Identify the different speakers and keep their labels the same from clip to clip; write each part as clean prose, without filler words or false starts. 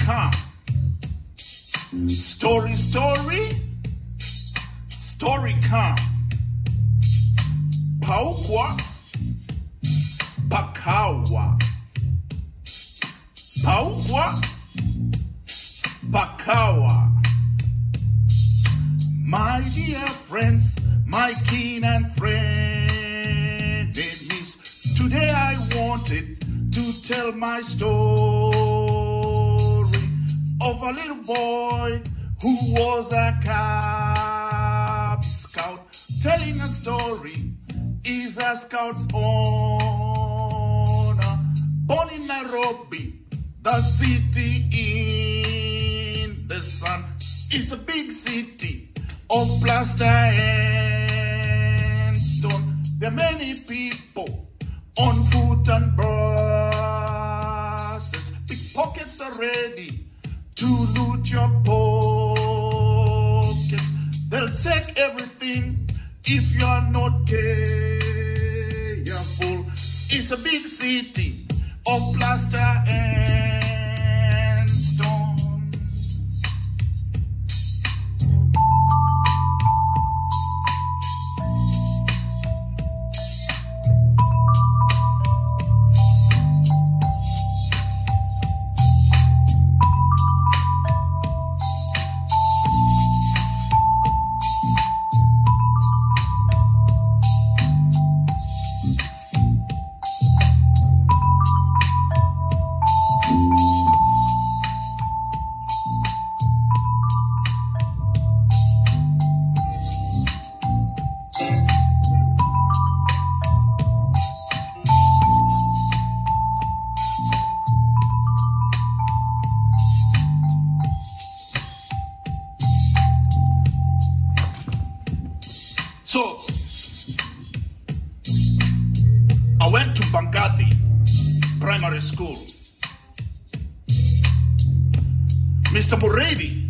Speaker 1: come. Story, story, story come. Paukwa, pakawa. Paukwa, pakawa. My dear friends, my keen and friend enemies, today I wanted to tell my story of a little boy who was a Cub Scout. Telling a story is a scout's honor. Born in Nairobi, the city in the sun, is a big city of plaster and stone. There are many people on foot and buses. Pickpockets are ready to loot your pockets. They'll take everything if you're not careful. It's a big city of plaster and stone. So, I went to Mbagathi primary school. Mr. Muredi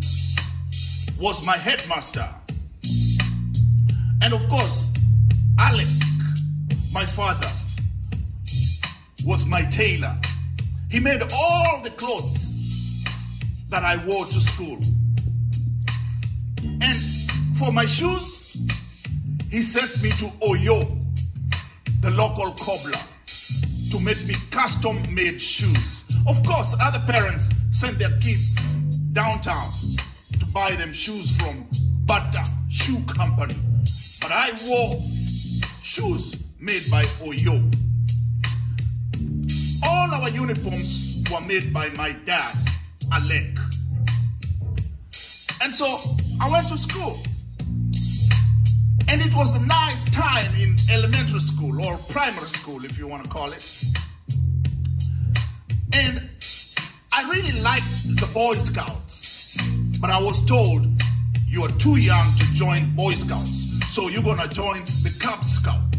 Speaker 1: was my headmaster. And of course, Alec, my father, was my tailor. He made all the clothes that I wore to school. And for my shoes, he sent me to Oyo, the local cobbler, to make me custom-made shoes. Of course, other parents sent their kids downtown to buy them shoes from Bata Shoe Company. But I wore shoes made by Oyo. All our uniforms were made by my dad, Alec. And so I went to school. And it was a nice time in elementary school, or primary school, if you want to call it. And I really liked the Boy Scouts. But I was told, you are too young to join Boy Scouts, so you're going to join the Cub Scout.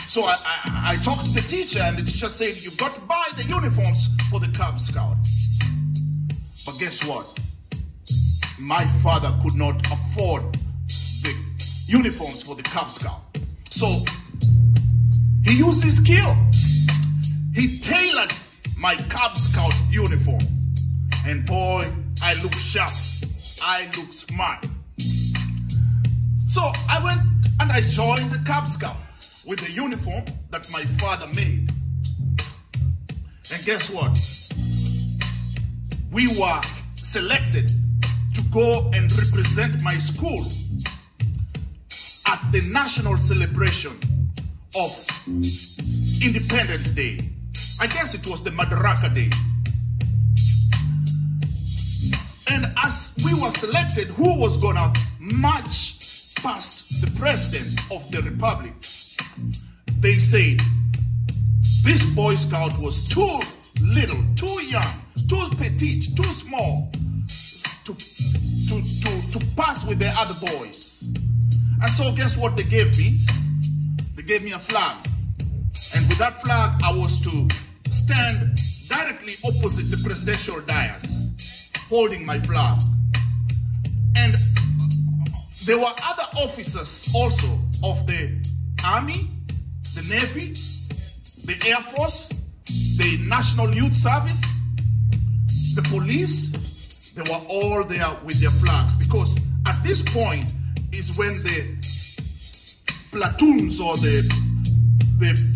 Speaker 1: So I talked to the teacher, and the teacher said, you've got to buy the uniforms for the Cub Scout. But guess what? My father could not afford the uniforms for the Cub Scout. So he used his skill. He tailored my Cub Scout uniform. And boy, I look sharp. I look smart. So I went and I joined the Cub Scout with the uniform that my father made. And guess what? We were selected to go and represent my school at the national celebration of Independence Day. I guess it was the Madaraka Day. And as we were selected, who was gonna march past the president of the republic, they said this Boy Scout was too little, too young, too petite, too small to pass with the other boys. And so guess what they gave me? They gave me a flag. And with that flag, I was to stand directly opposite the presidential dais, holding my flag. And there were other officers also of the Army, the Navy, the Air Force, the National Youth Service, The police, they were all there with their flags, because at this point is when the platoons or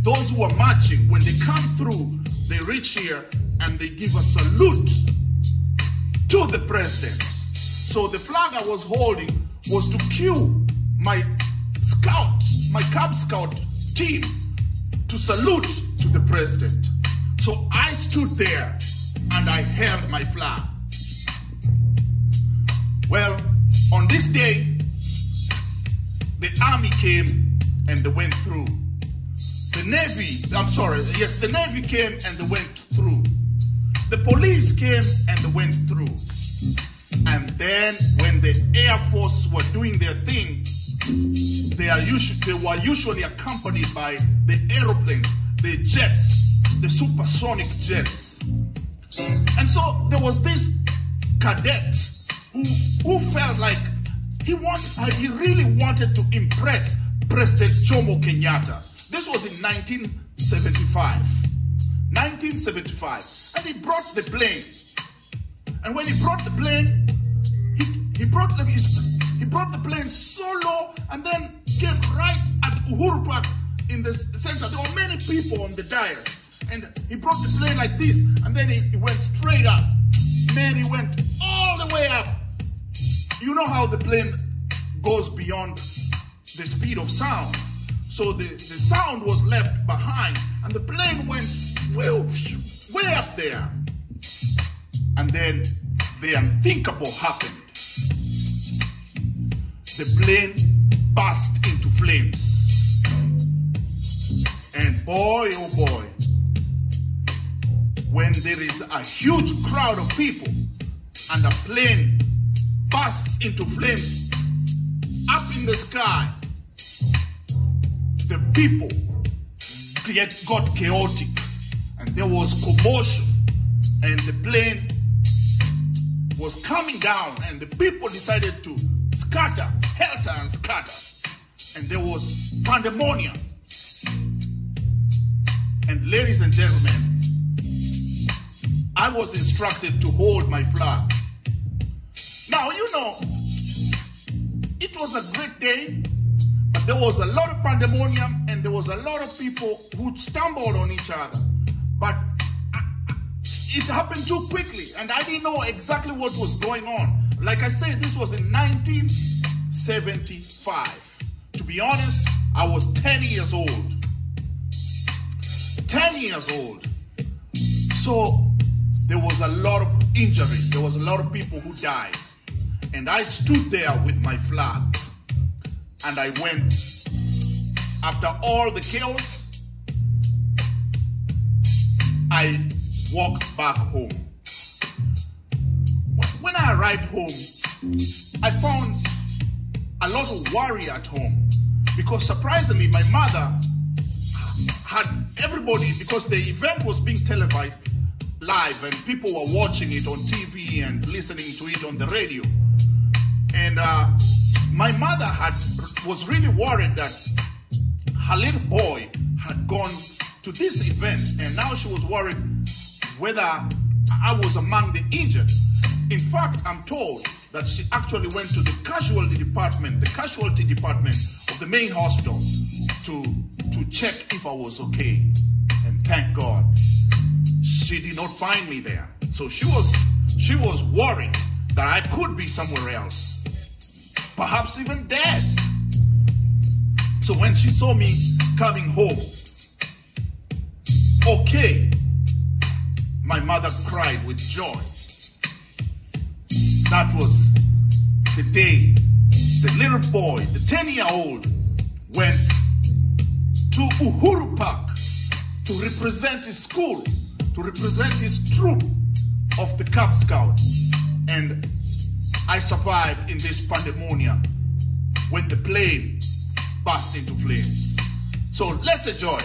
Speaker 1: those who are marching, when they come through, they reach here and they give a salute to the president. So the flag I was holding was to cue my scouts, my Cub Scout team, to salute to the president. So I stood there and I held my flag. Well, on this day, the army came and they went through. The Navy came and they went through. The police came and they went through. And then when the Air Force were doing their thing, they were usually accompanied by the aeroplanes, the jets, the supersonic jets. And so there was this cadet who felt like he really wanted to impress President Jomo Kenyatta. This was in 1975. 1975. And he brought the plane. And when he brought the plane, he brought the plane so low and then came right at Uhuru Park in the center. There were many people on the dais. And he brought the plane like this, and then he went straight up. Then he went all the way up. You know how the plane goes beyond the speed of sound. So the sound was left behind, and the plane went way up there. And then the unthinkable happened. The plane burst into flames. And boy, oh boy, when there is a huge crowd of people and a plane bursts into flames up in the sky, the people got chaotic and there was commotion and the plane was coming down and the people decided to scatter, helter and scatter, and there was pandemonium. And ladies and gentlemen, I was instructed to hold my flag. Now, you know, it was a great day, but there was a lot of pandemonium and there was a lot of people who stumbled on each other. But it happened too quickly and I didn't know exactly what was going on. Like I said, this was in 1975. To be honest, I was 10 years old. 10 years old. So there was a lot of injuries. There was a lot of people who died. And I stood there with my flag. And I went, after all the chaos, I walked back home. When I arrived home, I found a lot of worry at home. Because surprisingly, my mother had everybody, because the event was being televised live and people were watching it on TV and listening to it on the radio. And my mother was really worried that her little boy had gone to this event, and now she was worried whether I was among the injured. In fact, I'm told that she actually went to the casualty department of the main hospital to check if I was okay. And thank God, she did not find me there. So she was worried that I could be somewhere else, perhaps even dead. So when she saw me coming home, okay, my mother cried with joy. That was the day the little boy, the 10-year-old, went to Uhuru Park to represent his school, to represent his troop of the Cub Scouts. And I survived in this pandemonium when the plane burst into flames. So let's enjoy.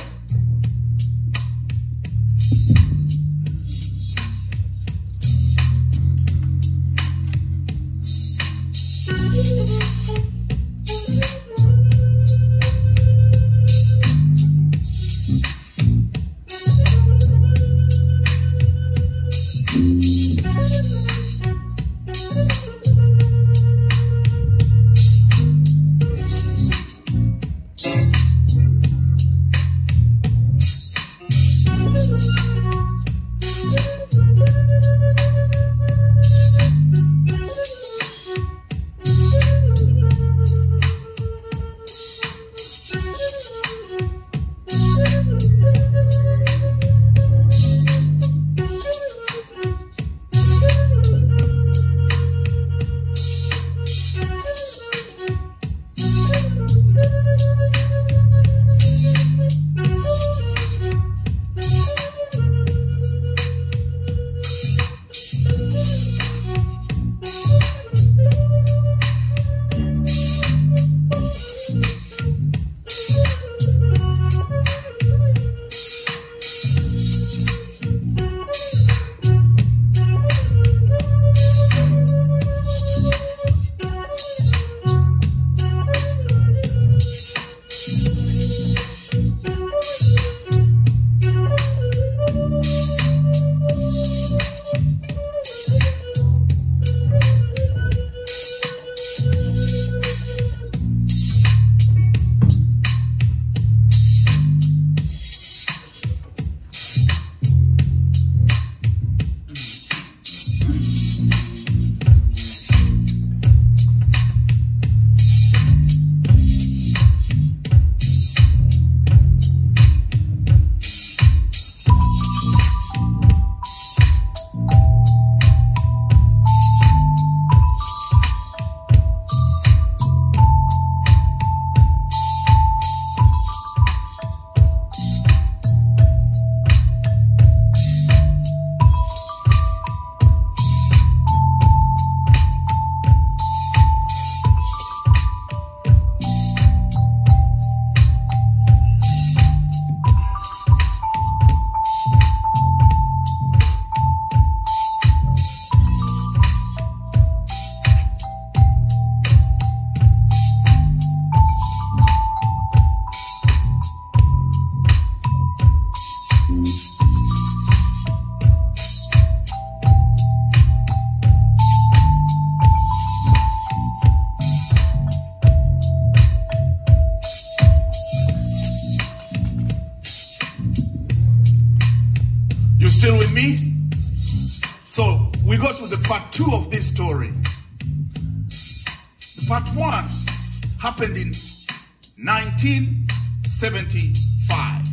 Speaker 1: So we go to the part 2 of this story. The part 1 happened in 1975.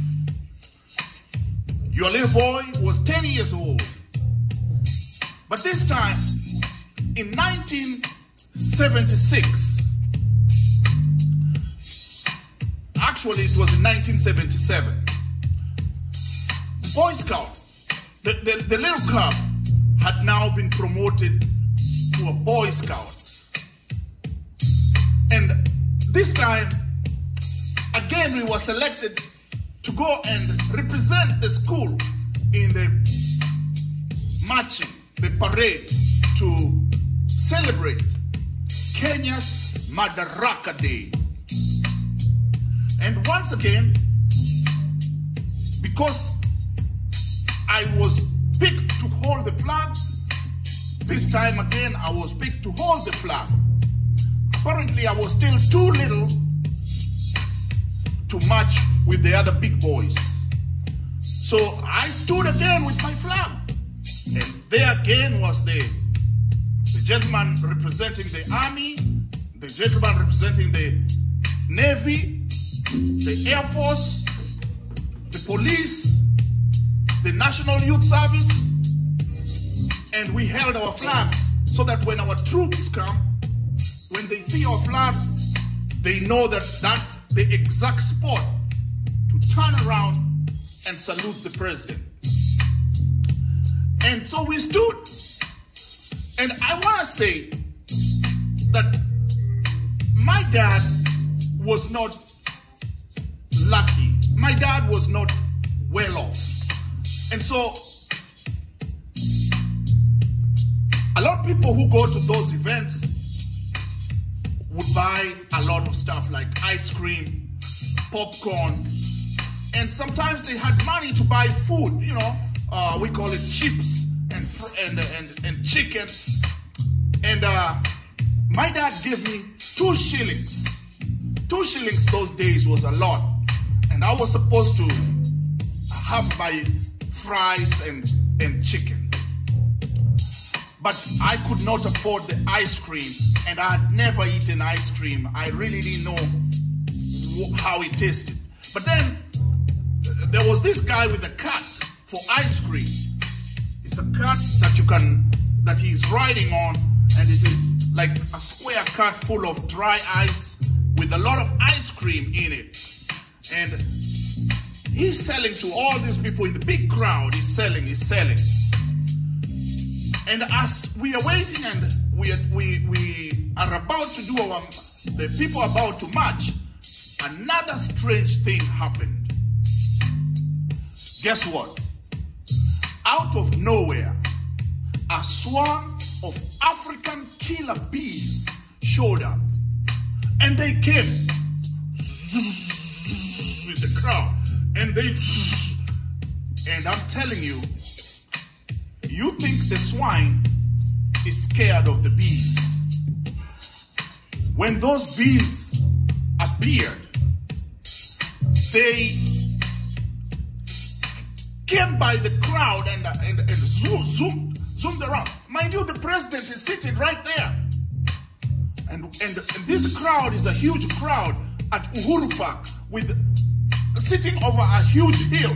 Speaker 1: Your little boy was 10 years old. But this time, in 1976, actually it was in 1977, the Boy Scout, the little cub, had now been promoted to a Boy Scout. And this time, again, we were selected to go and represent the school in the marching, the parade, to celebrate Kenya's Madaraka Day. And once again, because I was picked to hold the flag, this time again I was picked to hold the flag. Apparently I was still too little to match with the other big boys. So I stood again with my flag. And there again was the gentleman representing the army, the gentleman representing the Navy, the Air Force, the police, the National Youth Service, and we held our flags so that when our troops come, when they see our flag, they know that that's the exact spot to turn around and salute the president. And so we stood. And I want to say that my dad was not lucky. My dad was not well off. And so a lot of people who go to those events would buy a lot of stuff like ice cream, popcorn, and sometimes they had money to buy food, you know, we call it chips and chicken. And my dad gave me 2 shillings. 2 shillings those days was a lot. And I was supposed to have my fries and chicken. But I could not afford the ice cream, and I had never eaten ice cream. I really didn't know how it tasted. But then there was this guy with a cart for ice cream. It's a cart that he's riding on, and it is like a square cart full of dry ice with a lot of ice cream in it. And he's selling to all these people in the big crowd. He's selling. And as we are waiting and we are about to do the people are about to march, another strange thing happened. Guess what? Out of nowhere, a swarm of African killer bees showed up. And they came with the crowd. And I'm telling you, you think the swine is scared of the bees. When those bees appeared, they came by the crowd and zoomed around. Mind you, the president is sitting right there. And this crowd is a huge crowd at Uhuru Park, sitting over a huge hill.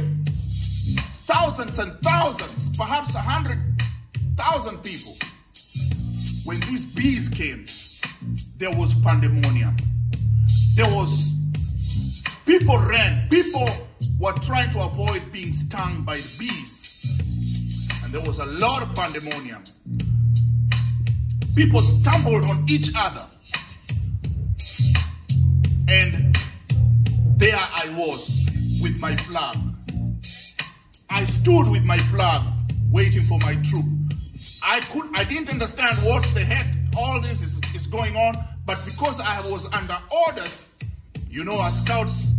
Speaker 1: Thousands and thousands, perhaps 100,000 people. When these bees came, there was pandemonium. People ran. People were trying to avoid being stung by the bees. And there was a lot of pandemonium. People stumbled on each other. And there I was with my flag. I stood with my flag waiting for my troop. I didn't understand what the heck all this is going on, but because I was under orders, you know, a scout's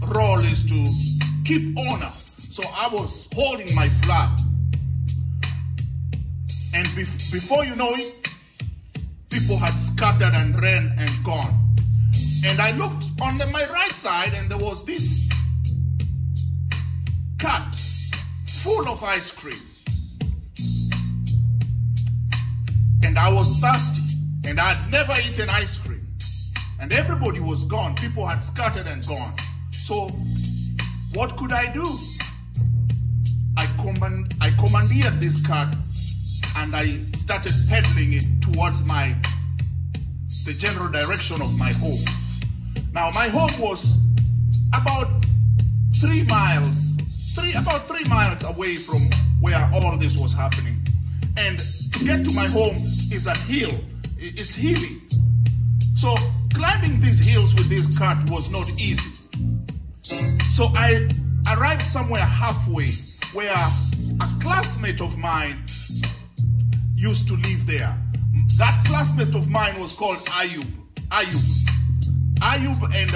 Speaker 1: role is to keep honor. So I was holding my flag. And before you know it, people had scattered and ran and gone. And I looked on my right side and there was this cart full of ice cream. I was thirsty, and I had never eaten ice cream. And everybody was gone. People had scattered and gone. So what could I do? I commandeered this cart and I started pedaling it towards the general direction of my home. Now my home was about 3 miles away from where all this was happening. And to get to my home is a hill. It's hilly. So climbing these hills with this cart was not easy. So I arrived somewhere halfway where a classmate of mine used to live there. That classmate of mine was called Ayub and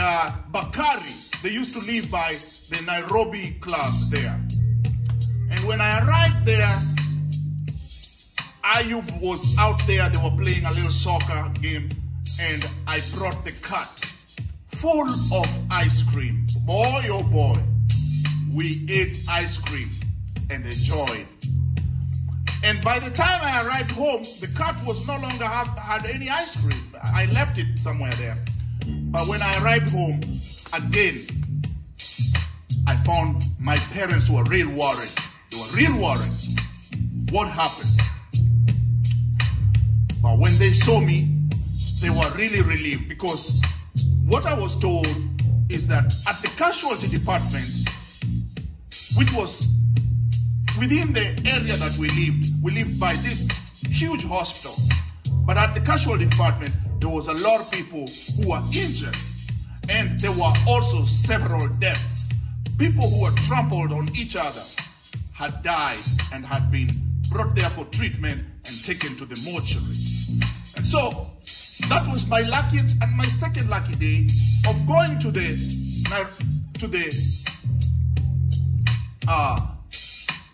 Speaker 1: Bakari. They used to live by the Nairobi club there. And when I arrived there, Ayub was out there. They were playing a little soccer game, and I brought the cart full of ice cream. Boy, oh boy, we ate ice cream and enjoyed. And by the time I arrived home, the cart was no longer had any ice cream. I left it somewhere there. But when I arrived home, again, I found my parents were real worried. They were real worried. What happened? But when they saw me, they were really relieved, because what I was told is that at the casualty department, which was within the area that we lived by this huge hospital. But at the casualty department, there was a lot of people who were injured. And there were also several deaths. People who were trampled on each other had died and had been brought there for treatment and taken to the mortuary. And so that was my lucky and my second lucky day of going to the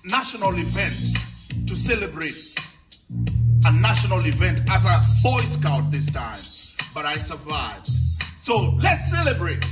Speaker 1: national event, to celebrate a national event as a Boy Scout this time. But I survived. So let's celebrate.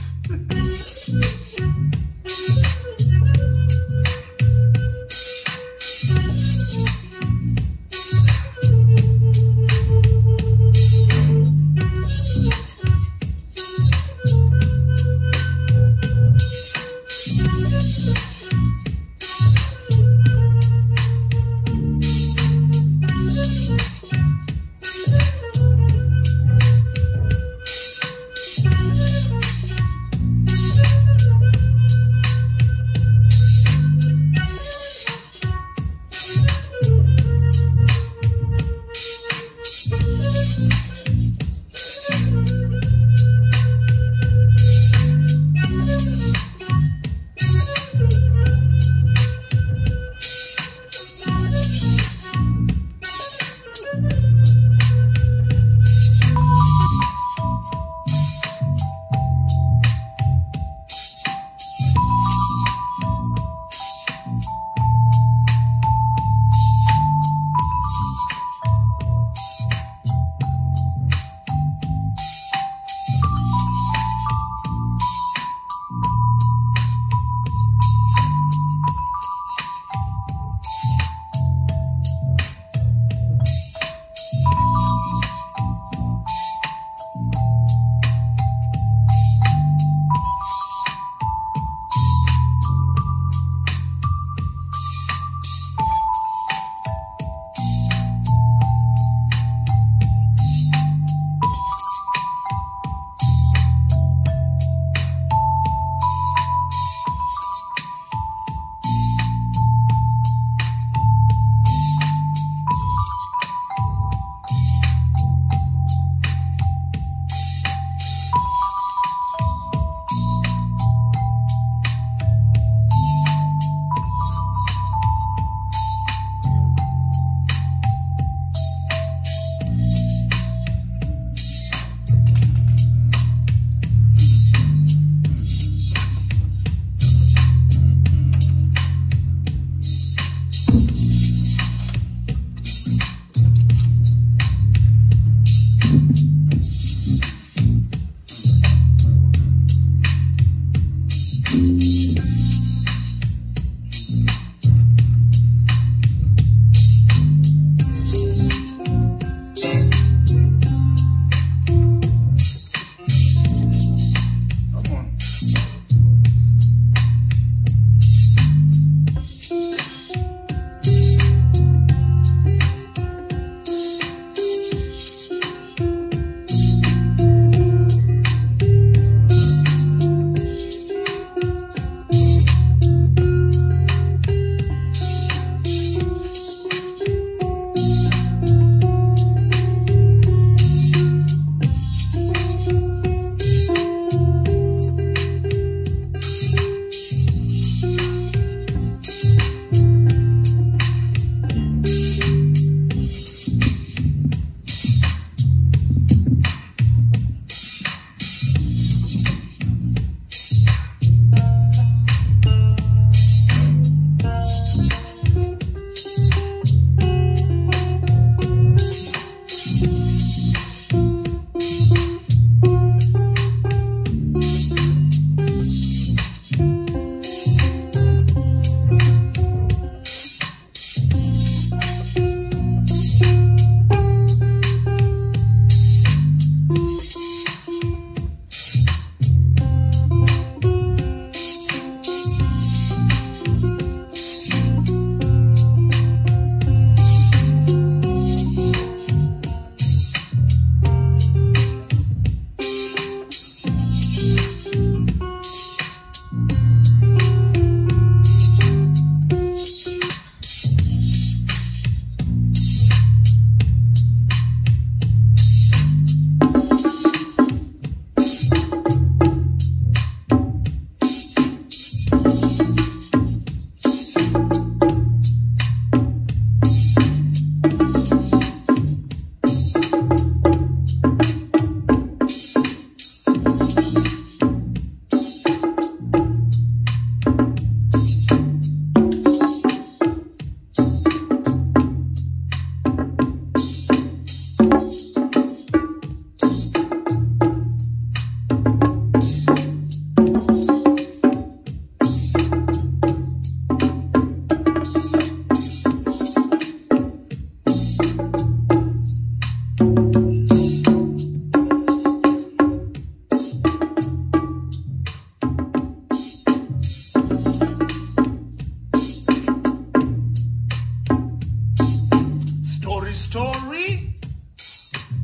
Speaker 1: story,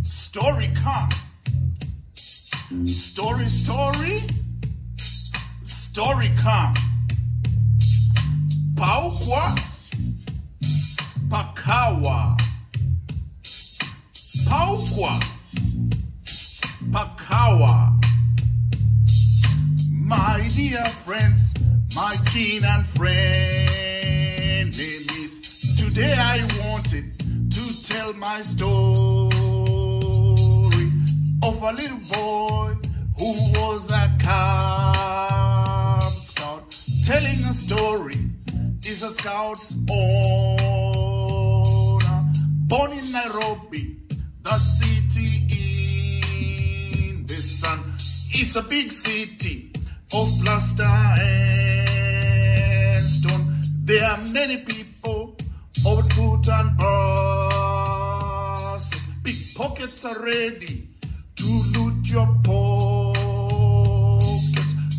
Speaker 1: story come. Story, story come. Paukwa, pakawa. Paukwa, pakawa. My dear friends, my keen and friend enemies, today I wanted to tell my story of a little boy who was a Cub Scout. Telling a story is a Scout's honor. Born in Nairobi, the city in the sun. It's a big city of plaster and stone. There are many people on foot and buses. Pickpockets are ready to loot your pockets.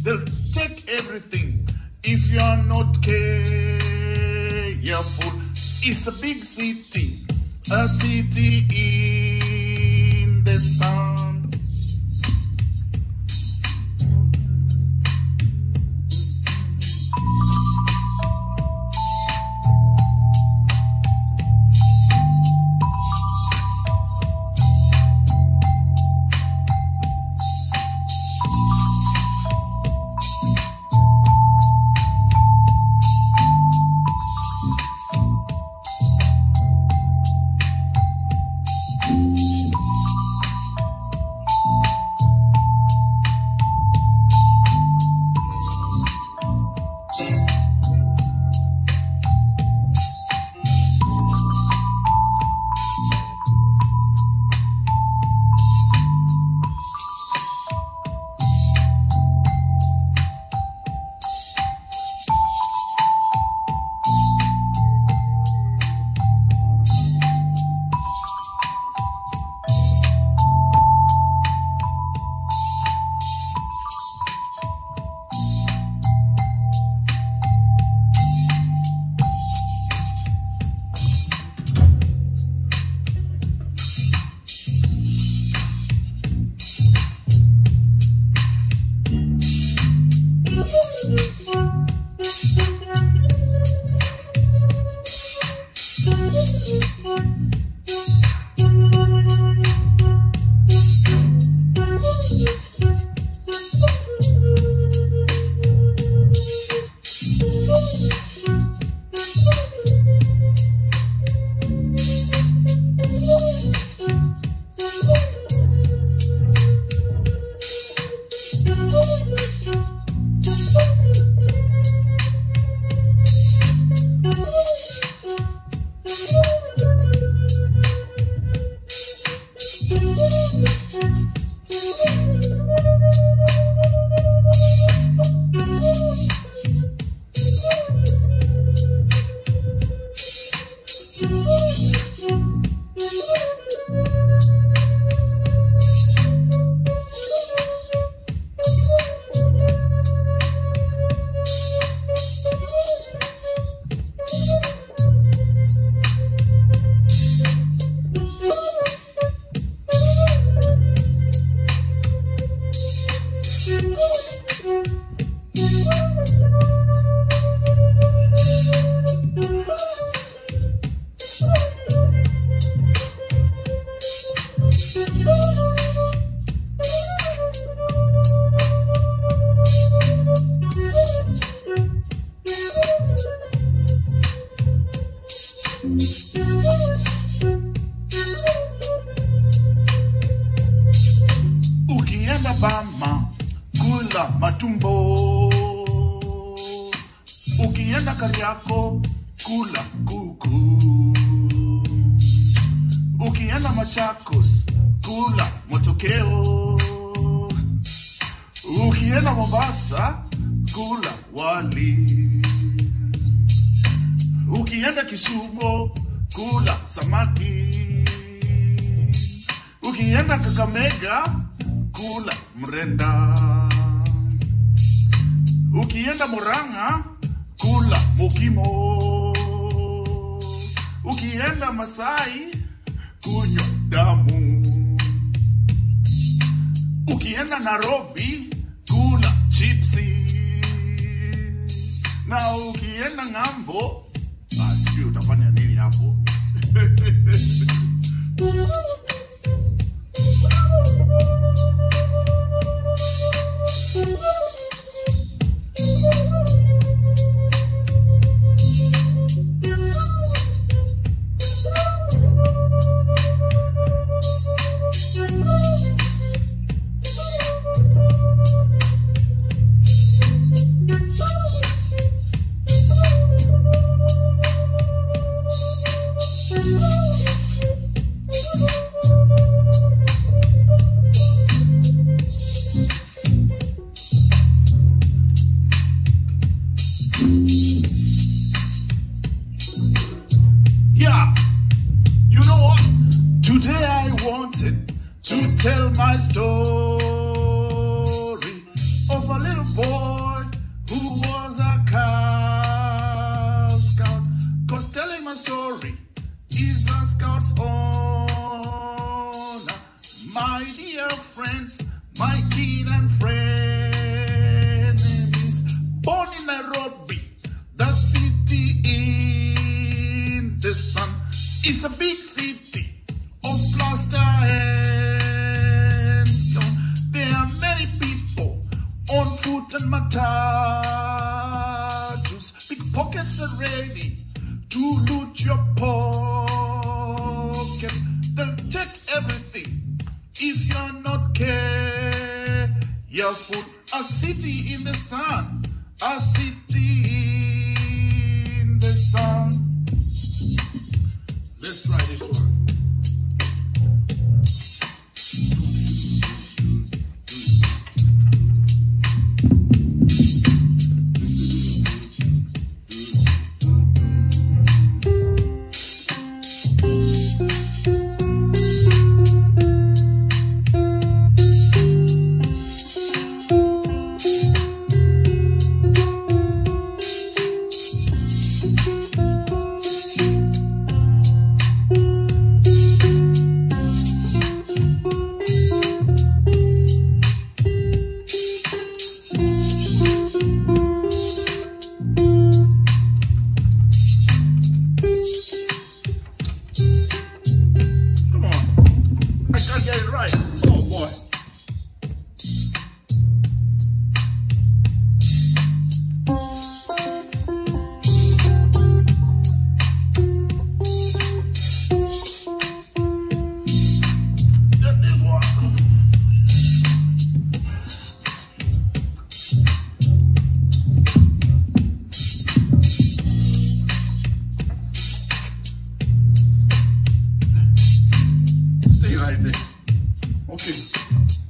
Speaker 1: They'll take everything if you're not careful. It's a big city, a city in the sun.
Speaker 2: Bama, kula matumbo. Ukienda Kariako, kula kuku. Ukienda Machakos, kula motokeo. Ukienda Mombasa, kula wali. Ukienda Kisumu, kula samaki. Ukienda Kakamega, kula mrenda. Ukienda Murang'a, kula mukimo. Ukienda Masai, kunywa damu. Ukienda Nairobi, kula chipsi. Na ukienda ng'ambo, sijui utafanya nini hapo. Tell my story of a little boy who was a scout. Cause telling my story is a scout's honor. My dear friends, my keen and frenemies, born in Nairobi, the city in the sun, is a big city of plaster and stone. There are many people on foot and matatus. Pickpockets are ready to loot your pockets. They'll take everything if you're not careful. A city in the sun, a city in the sun. Let's try this one.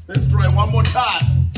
Speaker 2: Let's try one more time.